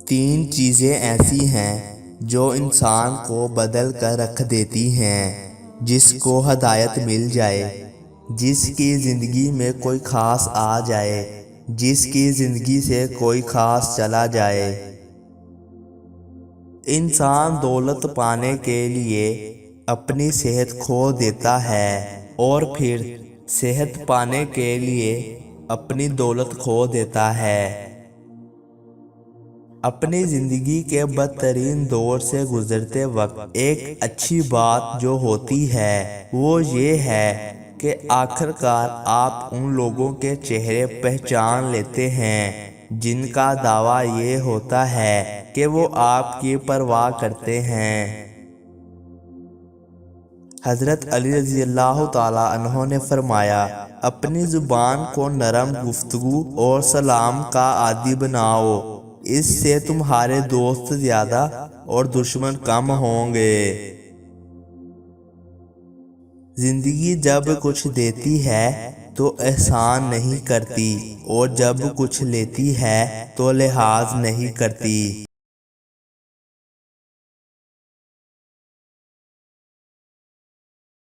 تین چیزیں ایسی ہیں جو انسان کو بدل کر رکھ دیتی ہیں۔ جس کو ہدایت مل جائے، جس کی زندگی میں کوئی خاص آ جائے، جس کی زندگی سے کوئی خاص چلا جائے۔ انسان دولت پانے کے لیے اپنی صحت کھو دیتا ہے اور پھر صحت پانے کے لیے اپنی دولت کھو دیتا ہے۔ اپنی زندگی کے بدترین دور سے گزرتے وقت ایک اچھی بات جو ہوتی ہے وہ یہ ہے کہ آخرکار آپ ان لوگوں کے چہرے پہچان لیتے ہیں جن کا دعویٰ یہ ہوتا ہے کہ وہ آپ کی پرواہ کرتے ہیں۔ حضرت علی رضی اللہ تعالیٰ عنہ نے فرمایا، اپنی زبان کو نرم گفتگو اور سلام کا عادی بناؤ، اس سے تمہارے دوست زیادہ اور دشمن کم ہوں گے۔ زندگی جب کچھ دیتی ہے تو احسان نہیں کرتی اور جب کچھ لیتی ہے تو لحاظ نہیں کرتی۔